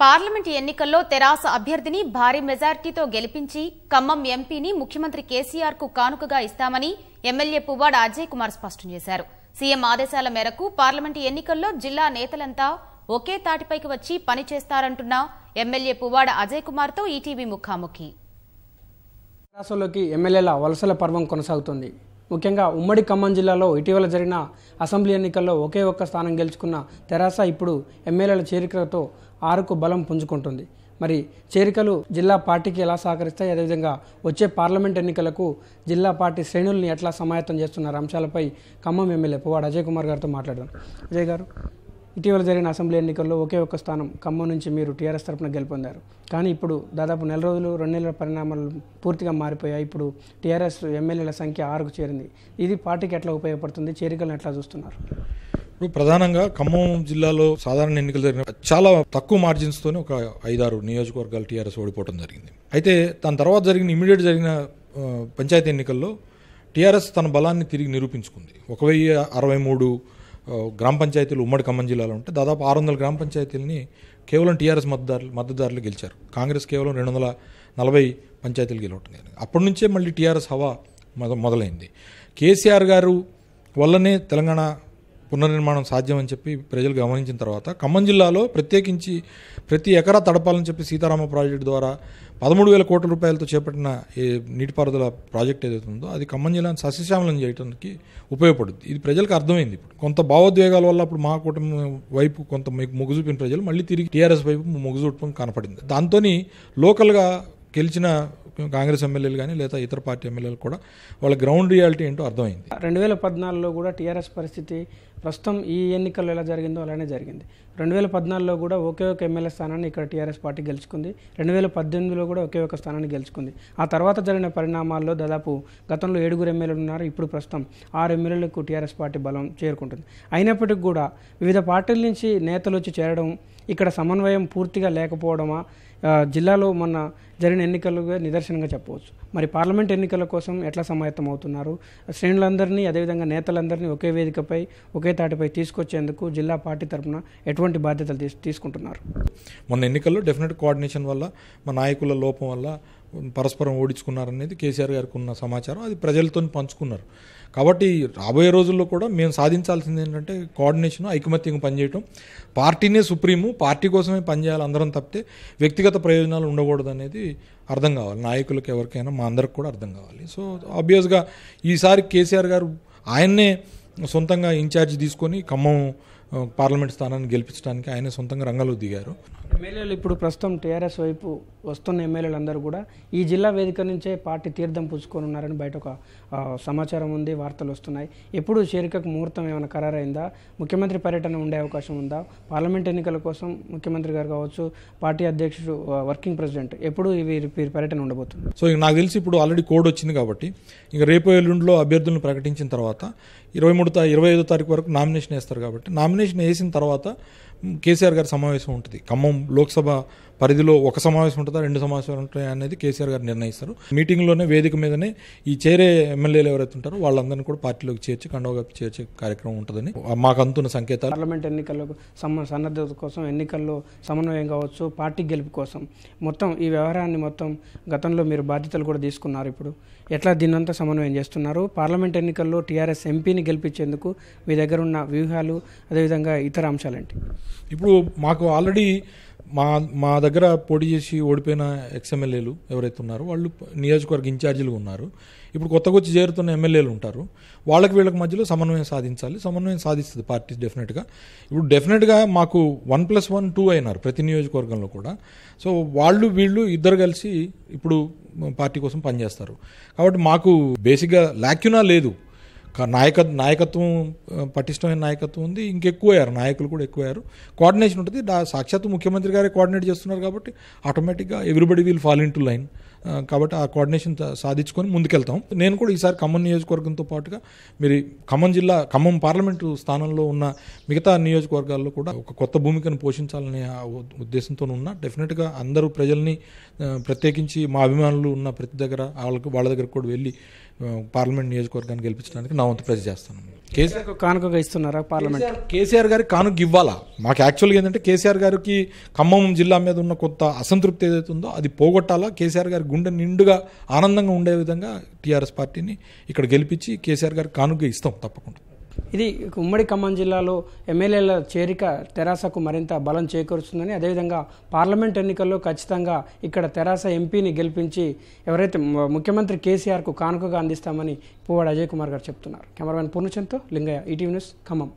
Parliament ఎన్నికల్లో తెరాస అభ్యర్థిని భారీ మెజార్టీతో గెలిపించి ఖమ్మం ఎంపీని ముఖ్యమంత్రి కేసీఆర్ కు కానుకగా ఇస్తామని ఎమ్మెల్యే పువ్వాడ అజయ్ కుమార్ స్పష్టం చేశారు. సీఎం ఆదేశాల మేరకు పార్లమెంట్ ఎన్నికల్లో జిల్లా నేతలంతా ఒకే తాటిపైకి వచ్చి పనిచేస్తారంటున్న ఎమ్మెల్యే పువ్వాడ అజయ్ కుమార్ తో ఈటీవీ ముఖాముఖి. తెరాసలోకి ఎమ్మెల్యేల వలసల పర్వం కొనసాగుతుంది. ముఖ్యంగా ఉమ్మడి ఖమ్మం జిల్లాలో ఇటీవల జరిగిన అసెంబ్లీ ఎన్నికల్లో ఒకే ఒక్క స్థానం గెలుచుకున్న తెరాస ఇప్పుడు ఎమ్మెల్యేల చేరికలతో 6కు బలం పుంజుకుంటుంది. మరి చేరికలు జిల్లా పార్టీకి ఎలా సహకరిస్తాయి, అదేవిధంగా వచ్చే పార్లమెంట్ ఎన్నికలకు జిల్లా పార్టీ శ్రేణుల్ని ఎట్లా సమాయత్తం చేస్తున్నారు అంశాలపై ఖమ్మం ఎమ్మెల్యే పువ్వాడ అజయ్ కుమార్ గారితో మాట్లాడదాం. అజయ్ గారు, ఇటీవల జరిగిన అసెంబ్లీ ఎన్నికల్లో ఒకే ఒక్క స్థానం ఖమ్మం నుంచి మీరు టీఆర్ఎస్ తరఫున గెలుపొందారు. కానీ ఇప్పుడు దాదాపు 4 రోజులు 2 నెలల పరిణామాలు పూర్తిగా మారిపోయాయి. ఇప్పుడు టీఆర్ఎస్ ఎమ్మెల్యేల సంఖ్య 6కు చేరింది. ఇది పార్టీకి ఎట్లా ఉపయోగపడుతుంది, చేరికలను ఎట్లా చూస్తున్నారు? ఇప్పుడు ప్రధానంగా ఖమ్మం జిల్లాలో సాధారణ ఎన్నికలు జరిగిన చాలా తక్కువ మార్జిన్స్తోనే ఒక 5-6 నియోజకవర్గాలు టీఆర్ఎస్ ఓడిపోవడం జరిగింది. అయితే దాని తర్వాత ఇమీడియట్ జరిగిన పంచాయతీ ఎన్నికల్లో టీఆర్ఎస్ తన బలాన్ని తిరిగి నిరూపించుకుంది. 1063 గ్రామ పంచాయతీలు ఉమ్మడి ఖమ్మం జిల్లాలో ఉంటే దాదాపు 600 గ్రామ పంచాయతీలని కేవలం టీఆర్ఎస్ మద్దతుదారులు గెలిచారు. కాంగ్రెస్ కేవలం 240 పంచాయతీలు గెలవటం జరిగింది. అప్పటి నుంచే మళ్ళీ టీఆర్ఎస్ హవా మొదలైంది. కేసీఆర్ గారు వల్లనే తెలంగాణ పునర్నిర్మాణం సాధ్యమని చెప్పి ప్రజలు గమనించిన తర్వాత ఖమ్మం జిల్లాలో ప్రత్యేకించి ప్రతి ఎకరా తడపాలని చెప్పి సీతారామ ప్రాజెక్టు ద్వారా 13,000 కోట్ల రూపాయలతో చేపట్టిన నీటిపారుదల ప్రాజెక్ట్ ఏదైతే ఉందో అది ఖమ్మం జిల్లాను సస్యశ్యామలం చేయడానికి ఉపయోగపడుతుంది. ఇది ప్రజలకు అర్థమైంది. ఇప్పుడు కొంత భావోద్వేగాల వల్ల అప్పుడు మా కూటమి వైపు కొంత మొగ్గు చూపిన ప్రజలు మళ్ళీ తిరిగి టీఆర్ఎస్ వైపు మొగ్గు చూపడం కనపడింది. దాంతో లోకల్గా గెలిచిన కాంగ్రెస్ ఎమ్మెల్యేలు కానీ లేదా ఇతర పార్టీ ఎమ్మెల్యేలు కూడా వాళ్ళ గ్రౌండ్ రియాలిటీ ఏంటో అర్థమైంది. 2014లో కూడా టీఆర్ఎస్ పరిస్థితి ప్రస్తుతం ఈ ఎన్నికల్లో ఎలా జరిగిందో అలానే జరిగింది. 2014లో కూడా ఒకే ఒక ఎమ్మెల్యే స్థానాన్ని ఇక్కడ టీఆర్ఎస్ పార్టీ గెలుచుకుంది. 2018లో కూడా ఒకే ఒక స్థానాన్ని గెలుచుకుంది. ఆ తర్వాత జరిగిన పరిణామాల్లో దాదాపు గతంలో 7 ఎమ్మెల్యేలు ఉన్నారు. ఇప్పుడు ప్రస్తుతం 6 ఎమ్మెల్యేలకు టీఆర్ఎస్ పార్టీ బలం చేరుకుంటుంది. అయినప్పటికీ కూడా వివిధ పార్టీల నుంచి నేతలు వచ్చి చేరడం, ఇక్కడ సమన్వయం పూర్తిగా లేకపోవడమా జిల్లాలో మొన్న జరిగిన ఎన్నికలుగా నిదర్శనంగా చెప్పవచ్చు. మరి పార్లమెంట్ ఎన్నికల కోసం ఎట్లా సమాయత్తం అవుతున్నారు? శ్రేణులందరినీ అదేవిధంగా నేతలందరినీ ఒకే వేదికపై ఒకే తాటిపై తీసుకొచ్చేందుకు జిల్లా పార్టీ తరఫున ఎటువంటి బాధ్యతలు తీసుకుంటున్నారు? మొన్న ఎన్నికల్లో డెఫినెట్ కోఆర్డినేషన్ వల్ల మా నాయకుల లోపం వల్ల పరస్పరం ఓడించుకున్నారనేది కేసీఆర్ గారికి ఉన్న సమాచారం. అది ప్రజలతో పంచుకున్నారు. కాబట్టి రాబోయే రోజుల్లో కూడా మేము సాధించాల్సింది ఏంటంటే కోఆర్డినేషన్, ఐకమత్యంగా పనిచేయటం. పార్టీనే సుప్రీము, పార్టీ కోసమే పనిచేయాలి అందరం తప్పితే వ్యక్తిగత ప్రయోజనాలు ఉండకూడదు అనేది అర్థం కావాలి. నాయకులకు ఎవరికైనా మా అందరికి కూడా అర్థం కావాలి. సో ఆబ్వియస్గా ఈసారి కేసీఆర్ గారు ఆయన్నే సొంతంగా ఇన్ఛార్జ్ తీసుకొని ఖమ్మం పార్లమెంట్ స్థానాన్ని గెలిపించడానికి ఆయన సొంతంగా రంగంలో దిగారు. ఎమ్మెల్యేలు ఇప్పుడు ప్రస్తుతం టీఆర్ఎస్ వైపు వస్తున్న ఎమ్మెల్యేలందరూ కూడా ఈ జిల్లా వేదిక నుంచే పార్టీ తీర్థం పుచ్చుకొని ఉన్నారని బయట ఒక సమాచారం ఉంది, వార్తలు వస్తున్నాయి. ఎప్పుడు చేరికకు ముహూర్తం ఏమైనా ఖరారైందా? ముఖ్యమంత్రి పర్యటన ఉండే అవకాశం ఉందా? పార్లమెంట్ ఎన్నికల కోసం ముఖ్యమంత్రి గారు కావచ్చు, పార్టీ అధ్యక్షుడు, వర్కింగ్ ప్రెసిడెంట్ ఎప్పుడు వీరి పర్యటన ఉండబోతుంది? సో నాకు తెలిసి ఇప్పుడు ఆల్రెడీ కోడ్ వచ్చింది కాబట్టి ఇక రేపు ఎల్లుండిలో అభ్యర్థులను ప్రకటించిన తర్వాత 25వ తారీఖు వరకు నామినేషన్ వేస్తారు. కాబట్టి నామినేషన్ వేసిన తర్వాత కేసీఆర్ గారి సమావేశం ఉంటుంది. ఖమ్మం లోక్సభ పరిధిలో ఒక సమావేశం ఉంటుందా, 2 సమావేశాలు ఉంటాయా అనేది కేసీఆర్ గారు నిర్ణయిస్తారు. మీటింగ్లోనే వేదిక మీదనే ఈ చేరే ఎమ్మెల్యేలు ఎవరైతే ఉంటారో వాళ్ళందరినీ కూడా పార్టీలోకి చేర్చి కండవగా చేర్చే కార్యక్రమం ఉంటుందని మాకు అందుతున్న సంకేతాలు. పార్లమెంట్ ఎన్నికల్లో సన్నద్ధత కోసం, ఎన్నికల్లో సమన్వయం కావచ్చు, పార్టీ గెలుపు కోసం మొత్తం ఈ వ్యవహారాన్ని మొత్తం గతంలో మీరు బాధ్యతలు కూడా తీసుకున్నారు. ఇప్పుడు ఎట్లా దీన్నంతా సమన్వయం చేస్తున్నారు? పార్లమెంట్ ఎన్నికల్లో టీఆర్ఎస్ ఎంపీని గెలిపించేందుకు మీ దగ్గర ఉన్న వ్యూహాలు, అదేవిధంగా ఇతర అంశాలేంటి? ఇప్పుడు మాకు ఆల్రెడీ మా దగ్గర పోటీ చేసి ఓడిపోయిన ఎక్స్ఎమ్మెల్యేలు ఎవరైతే ఉన్నారో వాళ్ళు నియోజకవర్గ ఇన్ఛార్జీలు ఉన్నారు. ఇప్పుడు కొత్తగా వచ్చి చేరుతున్న ఎమ్మెల్యేలు ఉంటారు. వీళ్ళకి మధ్యలో సమన్వయం సాధించాలి. సమన్వయం సాధిస్తుంది పార్టీ డెఫినెట్గా. ఇప్పుడు డెఫినెట్గా మాకు 1+1 2 అయినారు ప్రతి నియోజకవర్గంలో కూడా. సో వీళ్ళు ఇద్దరు కలిసి ఇప్పుడు పార్టీ కోసం పనిచేస్తారు. కాబట్టి మాకు బేసిక్గా లాక్యునా లేదు. నాయకత్వం, పటిష్టమైన నాయకత్వం ఉంది. ఇంకెక్కువయ్యారు, నాయకులు కూడా ఎక్కువయ్యారు. కోఆర్డినేషన్ ఉంటుంది. సాక్షాత్తు ముఖ్యమంత్రి గారే కోఆర్డినేట్ చేస్తున్నారు కాబట్టి ఆటోమేటిక్గా everybody will fall in to line. కాబట్టి ఆ కోఆర్డినేషన్ సాధించుకొని ముందుకెళ్తాం. నేను కూడా ఈసారి ఖమ్మం నియోజకవర్గంతో పాటుగా మీరు ఖమ్మం పార్లమెంటు స్థానంలో ఉన్న మిగతా నియోజకవర్గాల్లో కూడా ఒక కొత్త భూమికను పోషించాలనే ఉద్దేశంతో ఉన్నా. డెఫినెట్గా అందరూ ప్రజల్ని, ప్రత్యేకించి మా అభిమానులు ఉన్న ప్రతి దగ్గర వాళ్ళ దగ్గర కూడా వెళ్ళి పార్లమెంట్ నియోజకవర్గాన్ని గెలిపించడానికి నా వంతు ప్రయత్నం చేస్తాను. కేసీఆర్ కానుకగా ఇస్తున్నారా పార్లమెంట్? కేసీఆర్ గారికి కానుక ఇవ్వాలా. మాకు యాక్చువల్గా ఏంటంటే కేసీఆర్ గారికి ఖమ్మం జిల్లా మీద ఉన్న కొంత అసంతృప్తి ఏదైతే ఉందో అది పోగొట్టాలా, కేసీఆర్ గారి గుండె నిండుగా ఆనందంగా ఉండే విధంగా టీఆర్ఎస్ పార్టీని ఇక్కడ గెలిపించి కేసీఆర్ గారికి కానుక ఇస్తాం తప్పకుండా. ఇది ఉమ్మడి ఖమ్మం జిల్లాలో ఎమ్మెల్యేల చేరిక తెరాసకు మరింత బలం చేకూరుస్తుందని, అదేవిధంగా పార్లమెంట్ ఎన్నికల్లో ఖచ్చితంగా ఇక్కడ తెరాస ఎంపీని గెలిపించి ఎవరైతే ముఖ్యమంత్రి కేసీఆర్కు కానుకగా అందిస్తామని పువ్వాడ అజయ్ కుమార్ గారు చెప్తున్నారు. కెమెరామెన్ పూర్ణచంద్తో లింగయ్య, ఈటీవీ న్యూస్, ఖమ్మం.